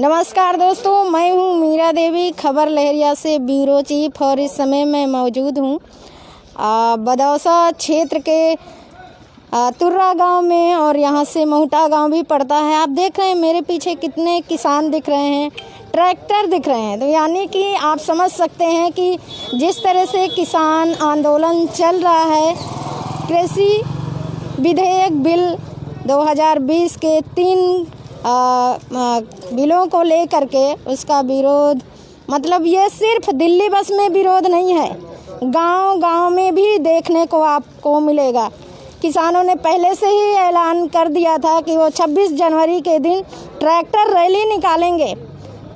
नमस्कार दोस्तों, मैं हूं मीरा देवी, खबर लहरिया से ब्यूरो चीफ। और इस समय मैं मौजूद हूं बदौसा क्षेत्र के तुर्रा गांव में, और यहां से मोहटा गांव भी पड़ता है। आप देख रहे हैं मेरे पीछे कितने किसान दिख रहे हैं, ट्रैक्टर दिख रहे हैं। तो यानी कि आप समझ सकते हैं कि जिस तरह से किसान आंदोलन चल रहा है, कृषि विधेयक बिल 2020 के 3 बिलों को लेकर के उसका विरोध, मतलब ये सिर्फ दिल्ली बस में विरोध नहीं है, गांव-गांव में भी देखने को आपको मिलेगा। किसानों ने पहले से ही ऐलान कर दिया था कि वो 26 जनवरी के दिन ट्रैक्टर रैली निकालेंगे।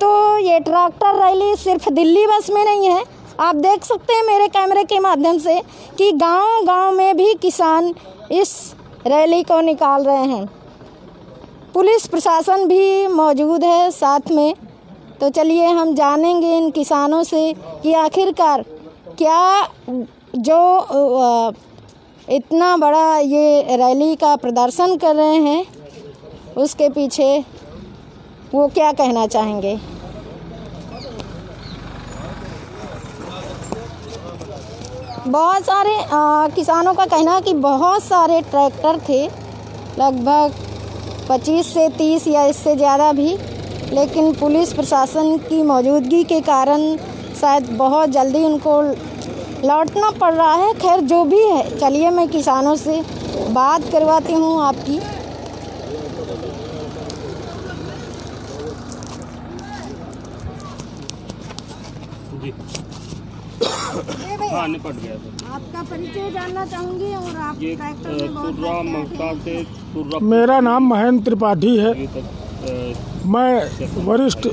तो ये ट्रैक्टर रैली सिर्फ दिल्ली बस में नहीं है, आप देख सकते हैं मेरे कैमरे के माध्यम से कि गांव-गांव में भी किसान इस रैली को निकाल रहे हैं। पुलिस प्रशासन भी मौजूद है साथ में। तो चलिए हम जानेंगे इन किसानों से कि आखिरकार क्या जो इतना बड़ा ये रैली का प्रदर्शन कर रहे हैं, उसके पीछे वो क्या कहना चाहेंगे। बहुत सारे किसानों का कहना है कि बहुत सारे ट्रैक्टर थे, लगभग 25 से 30 या इससे ज़्यादा भी, लेकिन पुलिस प्रशासन की मौजूदगी के कारण शायद बहुत जल्दी उनको लौटना पड़ रहा है। खैर जो भी है, चलिए मैं किसानों से बात करवाती हूँ आपकी। हाँ, निपट गया था। आपका परिचय जानना चाहूँगी और आप ट्रैक्टर में मेरा नाम महेंद्र त्रिपाठी है। मैं वरिष्ठ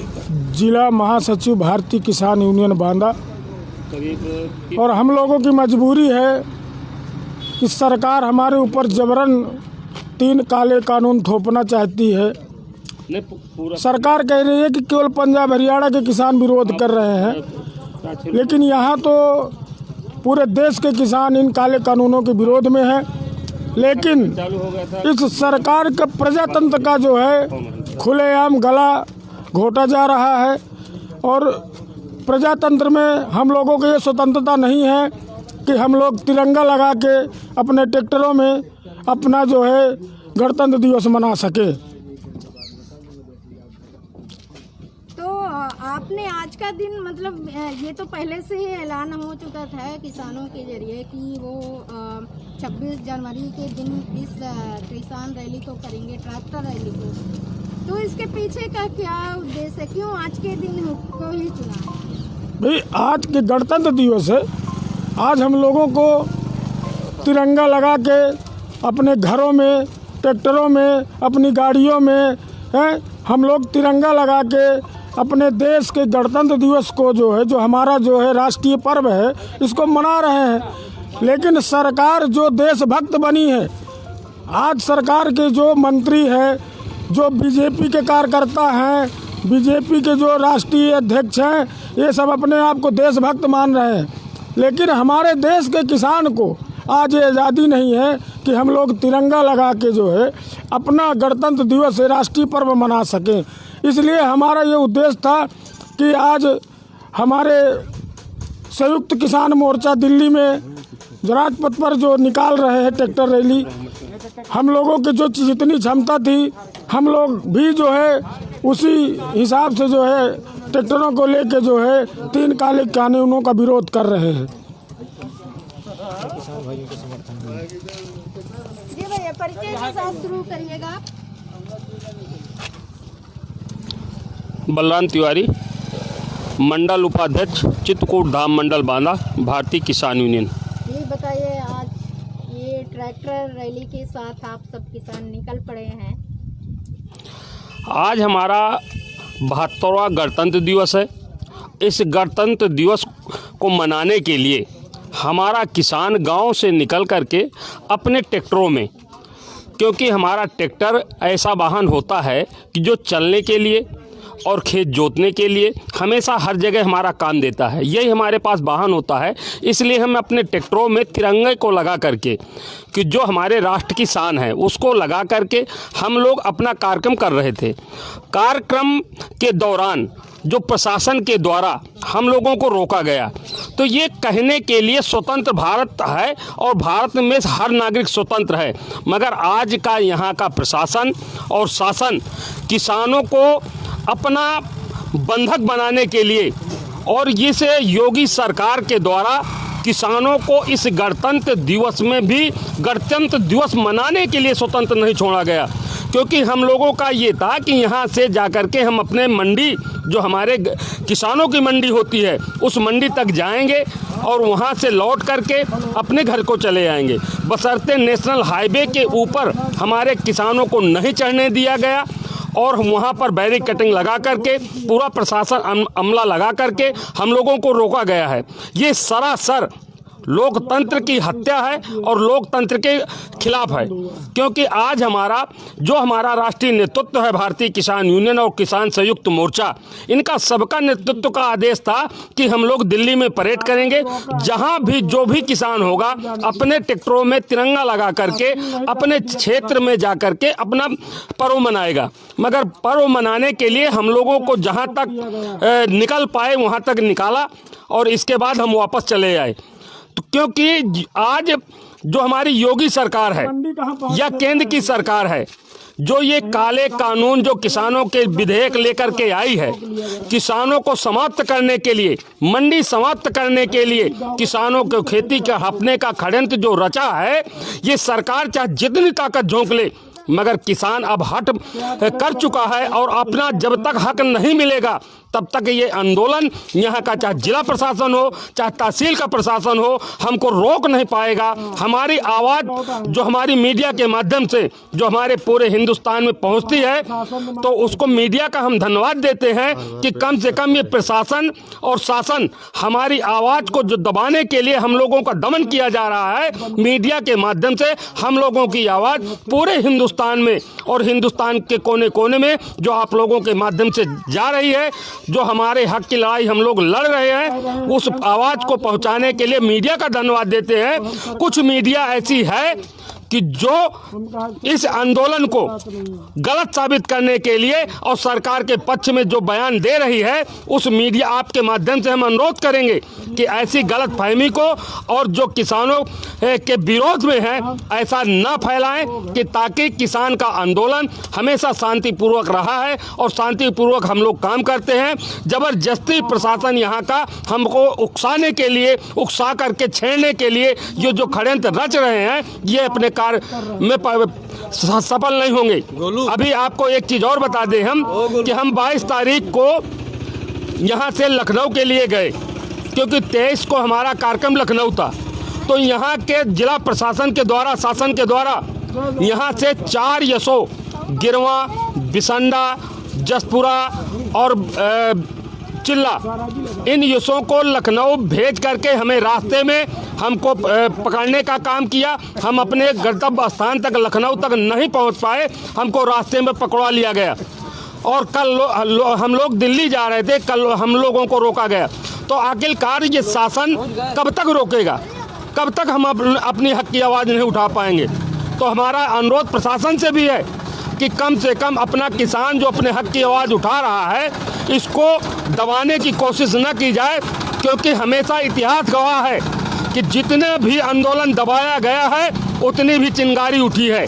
जिला महासचिव भारतीय किसान यूनियन बांदा। और हम लोगों की मजबूरी है कि सरकार हमारे ऊपर जबरन 3 काले कानून थोपना चाहती है। सरकार कह रही है कि केवल पंजाब हरियाणा के किसान विरोध कर रहे हैं, लेकिन यहाँ तो पूरे देश के किसान इन काले कानूनों के विरोध में है। लेकिन इस सरकार का प्रजातंत्र का जो है खुलेआम गला घोटा जा रहा है। और प्रजातंत्र में हम लोगों को ये स्वतंत्रता नहीं है कि हम लोग तिरंगा लगा के अपने ट्रैक्टरों में अपना जो है गणतंत्र दिवस मना सके। आपने आज का दिन, मतलब ये तो पहले से ही ऐलान हो चुका था किसानों के जरिए कि वो 26 जनवरी के दिन इस किसान रैली को करेंगे, ट्रैक्टर रैली को। तो इसके पीछे का क्या उद्देश्य है, क्यों आज के दिन को ही चुना? भाई आज के गणतंत्र दिवस है। आज हम लोगों को तिरंगा लगा के अपने घरों में, ट्रैक्टरों में, अपनी गाड़ियों में हम लोग तिरंगा लगा के अपने देश के गणतंत्र दिवस को जो है, जो हमारा जो है राष्ट्रीय पर्व है, इसको मना रहे हैं। लेकिन सरकार जो देशभक्त बनी है, आज सरकार के जो मंत्री हैं, जो बीजेपी के कार्यकर्ता हैं, बीजेपी के जो राष्ट्रीय अध्यक्ष हैं, ये सब अपने आप को देशभक्त मान रहे हैं। लेकिन हमारे देश के किसान को आज ये आज़ादी नहीं है कि हम लोग तिरंगा लगा के जो है अपना गणतंत्र दिवस राष्ट्रीय पर्व मना सकें। इसलिए हमारा ये उद्देश्य था कि आज हमारे संयुक्त किसान मोर्चा दिल्ली में राजपथ पर जो निकाल रहे हैं ट्रैक्टर रैली, हम लोगों की जो जितनी क्षमता थी, हम लोग भी जो है उसी हिसाब से जो है ट्रैक्टरों को लेके जो है 3 काले कानूनों का विरोध कर रहे हैं। जी भैया, परिचय के साथ शुरू करिएगा। बलराम तिवारी, मंडल उपाध्यक्ष, चित्रकूट धाम मंडल बांदा, भारतीय किसान यूनियन। ये बताइए, आज ये ट्रैक्टर रैली के साथ आप सब किसान निकल पड़े हैं। आज हमारा 72वां गणतंत्र दिवस है। इस गणतंत्र दिवस को मनाने के लिए हमारा किसान गांव से निकल करके अपने ट्रैक्टरों में, क्योंकि हमारा ट्रैक्टर ऐसा वाहन होता है कि जो चलने के लिए और खेत जोतने के लिए हमेशा हर जगह हमारा काम देता है। यही हमारे पास वाहन होता है, इसलिए हम अपने ट्रैक्टरों में तिरंगे को लगा करके, कि जो हमारे राष्ट्र की शान है उसको लगा करके हम लोग अपना कार्यक्रम कर रहे थे। कार्यक्रम के दौरान जो प्रशासन के द्वारा हम लोगों को रोका गया, तो ये कहने के लिए स्वतंत्र भारत है और भारत में हर नागरिक स्वतंत्र है, मगर आज का यहाँ का प्रशासन और शासन किसानों को अपना बंधक बनाने के लिए और इस योगी सरकार के द्वारा किसानों को इस गणतंत्र दिवस में भी गणतंत्र दिवस मनाने के लिए स्वतंत्र नहीं छोड़ा गया। क्योंकि हम लोगों का ये था कि यहाँ से जाकर के हम अपने मंडी, जो हमारे किसानों की मंडी होती है, उस मंडी तक जाएंगे और वहाँ से लौट करके अपने घर को चले आएंगे, बशर्ते नेशनल हाईवे के ऊपर हमारे किसानों को नहीं चढ़ने दिया गया और वहाँ पर बैरिकेडिंग लगा करके पूरा प्रशासन अमला लगा करके हम लोगों को रोका गया है। ये सरासर लोकतंत्र की हत्या है और लोकतंत्र के खिलाफ है। क्योंकि आज हमारा राष्ट्रीय नेतृत्व है, भारतीय किसान यूनियन और किसान संयुक्त मोर्चा, इनका सबका नेतृत्व का आदेश था कि हम लोग दिल्ली में परेड करेंगे। जहां भी जो भी किसान होगा अपने ट्रैक्टरों में तिरंगा लगा करके अपने क्षेत्र में जा करके अपना पर्व मनाएगा। मगर पर्व मनाने के लिए हम लोगों को जहां तक निकल पाए वहां तक निकाला और इसके बाद हम वापस चले आए। तो क्योंकि आज जो हमारी योगी सरकार है या केंद्र की सरकार है, जो ये काले कानून जो किसानों के विधेयक लेकर के आई है, किसानों को समाप्त करने के लिए, मंडी समाप्त करने के लिए, किसानों को खेती का हड़पने का षड्यंत्र जो रचा है, ये सरकार चाहे जितनी ताकत झोंक ले, मगर किसान अब हट कर चुका है और अपना जब तक हक नहीं मिलेगा तब तक ये आंदोलन यहाँ का चाहे जिला प्रशासन हो चाहे तहसील का प्रशासन हो हमको रोक नहीं पाएगा। हमारी आवाज़ जो हमारी मीडिया के माध्यम से जो हमारे पूरे हिंदुस्तान में पहुँचती है, तो उसको मीडिया का हम धन्यवाद देते हैं कि कम से कम ये प्रशासन और शासन हमारी आवाज़ को जो दबाने के लिए हम लोगों का दमन किया जा रहा है, मीडिया के माध्यम से हम लोगों की आवाज़ पूरे हिंदुस्तान में और हिंदुस्तान के कोने कोने में जो आप लोगों के माध्यम से जा रही है, जो हमारे हक की लड़ाई हम लोग लड़ रहे हैं, उस आवाज़ को पहुंचाने के लिए मीडिया का धन्यवाद देते हैं। कुछ मीडिया ऐसी है कि जो इस आंदोलन को गलत साबित करने के लिए और सरकार के पक्ष में जो बयान दे रही है, उस मीडिया आपके माध्यम से हम अनुरोध करेंगे कि ऐसी गलत फहमी को और जो किसानों के विरोध में है ऐसा न फैलाएं, कि ताकि किसान का आंदोलन हमेशा शांतिपूर्वक रहा है और शांतिपूर्वक हम लोग काम करते हैं। ज़बरदस्ती प्रशासन यहाँ का हमको उकसाने के लिए, उकसा करके छेड़ने के लिए ये जो षड्यंत्र रच रहे हैं, ये अपने कार्य में सफल नहीं होंगे। अभी आपको एक चीज़ और बता दें हम कि हम 22 तारीख को यहाँ से लखनऊ के लिए गए, क्योंकि 23 को हमारा कार्यक्रम लखनऊ था। तो यहाँ के जिला प्रशासन के द्वारा, शासन के द्वारा यहाँ से 4 यसो, गिरवा, बिसंडा, जसपुरा और चिल्ला, इन यसों को लखनऊ भेज करके हमें रास्ते में हमको पकड़ने का काम किया। हम अपने गंतव्य स्थान तक लखनऊ तक नहीं पहुंच पाए, हमको रास्ते में पकड़वा लिया गया और कल हम लोग दिल्ली जा रहे थे, कल हम लोगों को रोका गया। तो आखिरकार ये शासन कब तक रोकेगा, कब तक हम अपनी हक की आवाज़ नहीं उठा पाएंगे। तो हमारा अनुरोध प्रशासन से भी है कि कम से कम अपना किसान जो अपने हक की आवाज़ उठा रहा है, इसको दबाने की कोशिश न की जाए, क्योंकि हमेशा इतिहास गवाह है कि जितने भी आंदोलन दबाया गया है उतनी भी चिंगारी उठी है।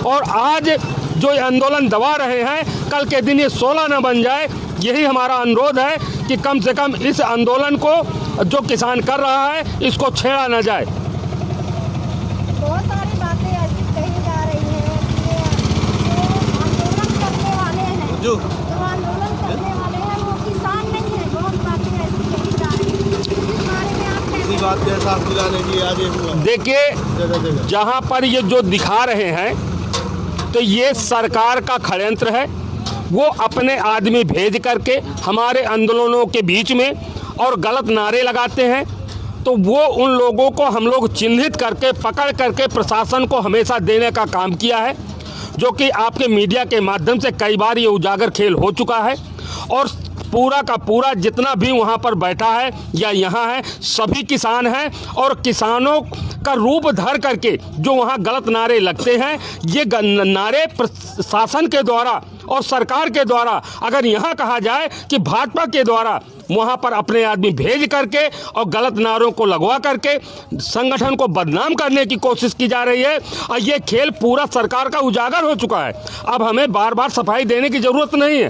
और आज जो ये आंदोलन दबा रहे हैं, कल के दिन ये 16 न बन जाए, यही हमारा अनुरोध है कि कम से कम इस आंदोलन को जो किसान कर रहा है इसको छेड़ा न जाए। बहुत सारी बातें ऐसी कही जा रही हैं कि जो आंदोलन करने वाले हैं वो किसान नहीं है। बहुत बातें ऐसी कही जा रही हैं, इस बारे में आप इसी बात के एहसास दिलाने की आज ये हुआ। देखिए, जहाँ पर ये जो दिखा रहे हैं, तो ये सरकार का षड्यंत्र है। वो अपने आदमी भेज करके हमारे आंदोलनों के बीच में और गलत नारे लगाते हैं। तो वो उन लोगों को हम लोग चिन्हित करके, पकड़ करके प्रशासन को हमेशा देने का काम किया है। जो कि आपके मीडिया के माध्यम से कई बार ये उजागर खेल हो चुका है। और पूरा का पूरा जितना भी वहाँ पर बैठा है या यहाँ है, सभी किसान हैं। और किसानों का रूप धर करके जो वहाँ गलत नारे लगते हैं, ये नारे प्रशासन के द्वारा और सरकार के द्वारा, अगर यहाँ कहा जाए कि भाजपा के द्वारा वहाँ पर अपने आदमी भेज करके और गलत नारों को लगवा करके संगठन को बदनाम करने की कोशिश की जा रही है। और ये खेल पूरा सरकार का उजागर हो चुका है। अब हमें बार बार सफाई देने की ज़रूरत नहीं है,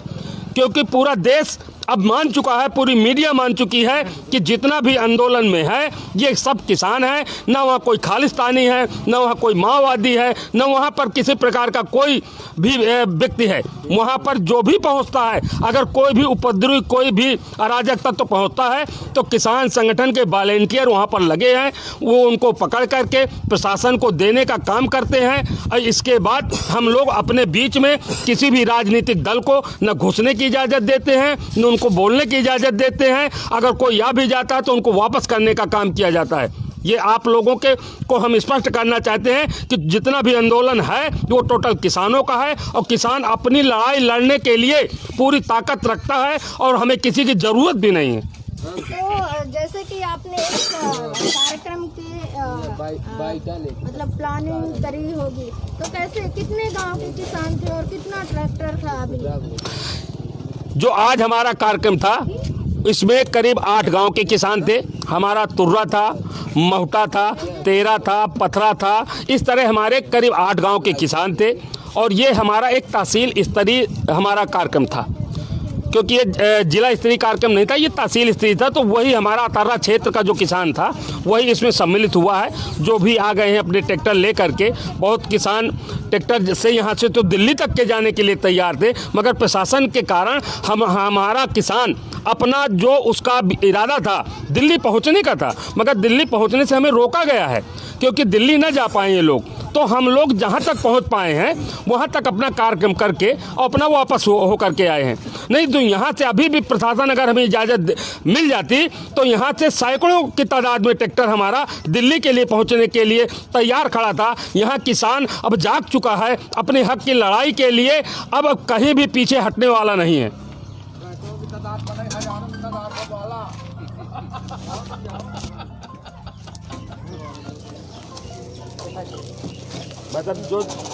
क्योंकि पूरा देश अब मान चुका है, पूरी मीडिया मान चुकी है कि जितना भी आंदोलन में है ये सब किसान है। ना वहाँ कोई खालिस्तानी है, ना वहाँ कोई माओवादी है, ना वहाँ पर किसी प्रकार का कोई भी व्यक्ति है। वहाँ पर जो भी पहुँचता है, अगर कोई भी उपद्रवी, कोई भी अराजक तत्व पहुँचता है तो किसान संगठन के वॉलंटियर वहाँ पर लगे हैं। वो उनको पकड़ करके प्रशासन को देने का काम करते हैं। और इसके बाद हम लोग अपने बीच में किसी भी राजनीतिक दल को न घुसने की इजाज़त देते हैं, न उनको बोलने की इजाज़त देते हैं। अगर कोई आ भी जाता है तो उनको वापस करने का काम किया जाता है। ये आप लोगों के को हम स्पष्ट करना चाहते हैं कि जितना भी आंदोलन है वो टोटल किसानों का है, और किसान अपनी लड़ाई लड़ने के लिए पूरी ताकत रखता है और हमें किसी की ज़रूरत भी नहीं है। तो जैसे कि आपने इस कार्यक्रम की मतलब प्लानिंग करी होगी, तो कैसे, कितने गांव के किसान थे और कितना ट्रैक्टर था अभी? जो आज हमारा कार्यक्रम था इसमें करीब 8 गांव के किसान थे। हमारा तुर्रा था, महुटा था, तेरा था, पथरा था, इस तरह हमारे करीब 8 गांव के किसान थे। और ये हमारा एक तहसील स्तरीय हमारा कार्यक्रम था, क्योंकि ये जिला स्तरीय कार्यक्रम नहीं था, ये तहसील स्तरीय था। तो वही हमारा अतारा क्षेत्र का जो किसान था वही इसमें सम्मिलित हुआ है। जो भी आ गए हैं अपने ट्रैक्टर ले करके, बहुत किसान ट्रैक्टर से यहाँ से तो दिल्ली तक के जाने के लिए तैयार थे, मगर प्रशासन के कारण हमारा किसान अपना जो उसका इरादा था दिल्ली पहुँचने का था, मगर दिल्ली पहुँचने से हमें रोका गया है, क्योंकि दिल्ली न जा पाए ये लोग। तो हम लोग जहाँ तक पहुँच पाए हैं वहाँ तक अपना कार्यक्रम करके और अपना वापस हो करके आए हैं। नहीं तो यहाँ से अभी भी प्रशासन अगर हमें इजाज़त मिल जाती तो यहाँ से सैकड़ों की तादाद में ट्रैक्टर हमारा दिल्ली के लिए पहुँचने के लिए तैयार खड़ा था। यहाँ किसान अब जाग चुका है अपने हक की लड़ाई के लिए, अब कहीं भी पीछे हटने वाला नहीं है।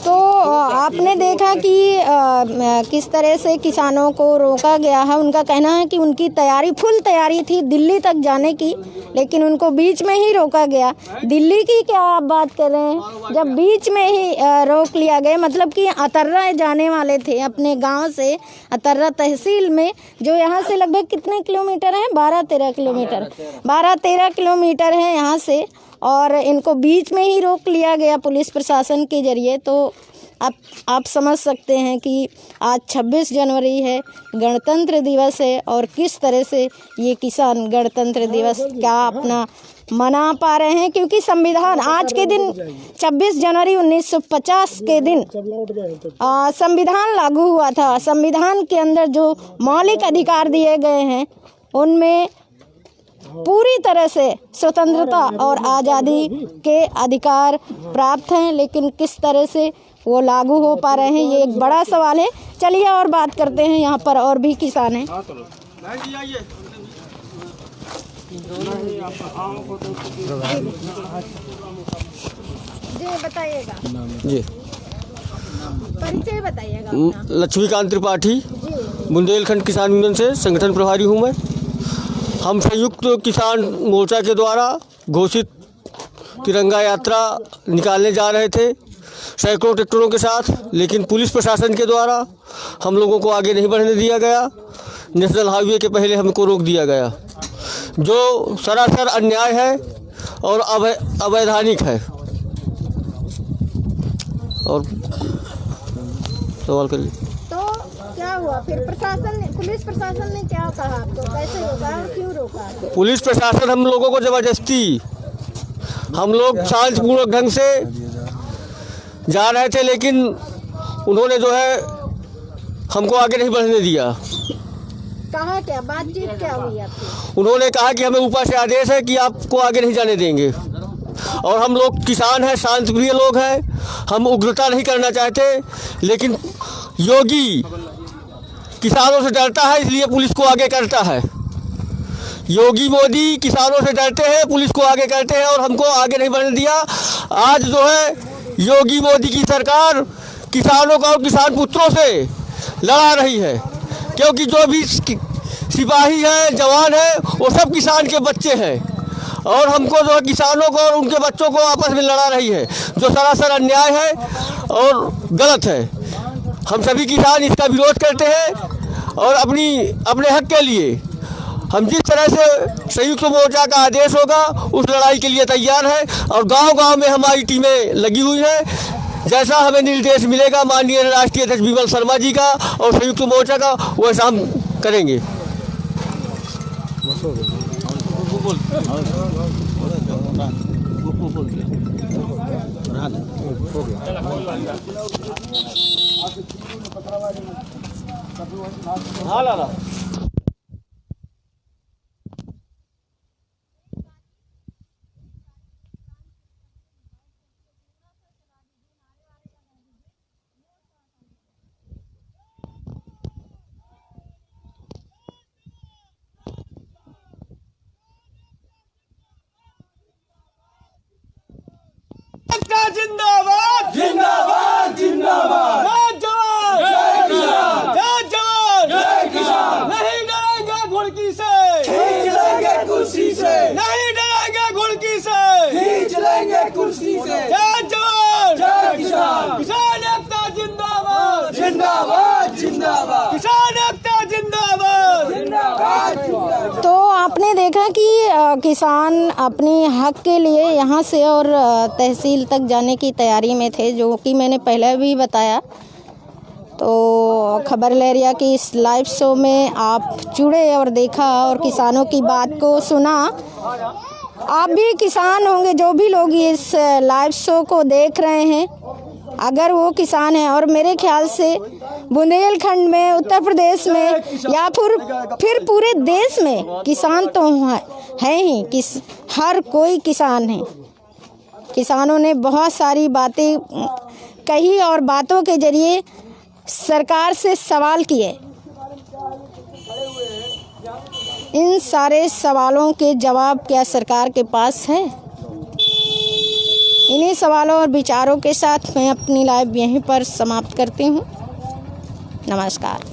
तो आपने देखा कि किस तरह से किसानों को रोका गया है। उनका कहना है कि उनकी तैयारी, फुल तैयारी थी दिल्ली तक जाने की, लेकिन उनको बीच में ही रोका गया। दिल्ली की क्या आप बात कर रहे हैं, जब बीच में ही रोक लिया गया, मतलब कि अतर्रा जाने वाले थे अपने गांव से, अतर्रा तहसील में, जो यहाँ से लगभग कितने किलोमीटर हैं, 12-13 किलोमीटर, 12-13 किलोमीटर है यहाँ से, और इनको बीच में ही रोक लिया गया पुलिस प्रशासन के जरिए। तो आप समझ सकते हैं कि आज 26 जनवरी है, गणतंत्र दिवस है, और किस तरह से ये किसान गणतंत्र दिवस क्या अपना मना पा रहे हैं, क्योंकि संविधान आज के दिन 26 जनवरी 1950 के दिन संविधान लागू हुआ था। संविधान के अंदर जो मौलिक अधिकार दिए गए हैं उनमें पूरी तरह से स्वतंत्रता और आज़ादी के अधिकार प्राप्त हैं, लेकिन किस तरह से वो लागू हो पा रहे हैं ये एक बड़ा सवाल है। चलिए और बात करते हैं, यहाँ पर और भी किसान हैं। जी बताइएगा, जी परिचय बताइएगा। लक्ष्मीकांत त्रिपाठी, बुंदेलखंड किसान यूनियन से संगठन प्रभारी हूँ मैं। हम संयुक्त किसान मोर्चा के द्वारा घोषित तिरंगा यात्रा निकालने जा रहे थे सैकड़ों ट्रैक्टरों के साथ, लेकिन पुलिस प्रशासन के द्वारा हम लोगों को आगे नहीं बढ़ने दिया गया। नेशनल हाईवे के पहले हमको रोक दिया गया, जो सरासर अन्याय है और अवैधानिक है। और सवाल करिए। तो क्या हुआ फिर, पुलिस प्रशासन ने क्या कहा आपको, कैसे रोका और क्यों रोका? पुलिस प्रशासन हम लोगों को जबरदस्ती, हम लोग शांतिपूर्वक ढंग से जा रहे थे, लेकिन उन्होंने जो है हमको आगे नहीं बढ़ने दिया। कहा क्या, बातचीत क्या हुई आपकी? उन्होंने कहा कि हमें ऊपर से आदेश है कि आपको आगे नहीं जाने देंगे। और हम लोग किसान हैं, शांतिप्रिय लोग हैं, हम उग्रता नहीं करना चाहते, लेकिन योगी किसानों से डरता है इसलिए पुलिस को आगे करता है। योगी मोदी किसानों से डरते हैं, पुलिस को आगे करते हैं और हमको आगे नहीं बढ़ने दिया। आज जो है योगी मोदी की सरकार किसानों का और किसान पुत्रों से लड़ा रही है, क्योंकि जो भी सिपाही हैं, जवान हैं, वो सब किसान के बच्चे हैं और हमको जो है किसानों को और उनके बच्चों को आपस में लड़ा रही है, जो सरासर अन्याय है और गलत है। हम सभी किसान इसका विरोध करते हैं और अपने हक के लिए हम जिस तरह से संयुक्त मोर्चा का आदेश होगा उस लड़ाई के लिए तैयार है और गांव-गांव में हमारी टीमें लगी हुई हैं। जैसा हमें निर्देश मिलेगा माननीय राष्ट्रीय अध्यक्ष विमल शर्मा जी का और संयुक्त मोर्चा का, वैसा हम करेंगे। जिंदाबाद जिंदाबाद जिंदाबाद, जय जवान जय किसान, जय जवान जय किसान। नहीं डरेंगे घुड़की से, खींच लेंगे कुर्सी से, नहीं डरेंगे घुड़की से, खींच लेंगे कुर्सी से। जय जवान जय किसान, किसान एकता जिंदाबाद जिंदाबाद जिंदाबाद, किसान एकता जिंदाबाद जिंदाबाद। तो आपने देखा कि किसान अपने हक के लिए यहाँ से और तहसील तक जाने की तैयारी में थे, जो कि मैंने पहले भी बताया। तो खबर लहरिया की इस लाइव शो में आप जुड़े और देखा और किसानों की बात को सुना। आप भी किसान होंगे, जो भी लोग इस लाइव शो को देख रहे हैं, अगर वो किसान हैं और मेरे ख्याल से बुंदेलखंड में, उत्तर प्रदेश में या फिर पूरे देश में किसान तो हैं ही, हर कोई किसान है। किसानों ने बहुत सारी बातें कही और बातों के जरिए सरकार से सवाल किए। इन सारे सवालों के जवाब क्या सरकार के पास है? इन्हीं सवालों और विचारों के साथ मैं अपनी लाइव यहीं पर समाप्त करती हूँ। नमस्कार।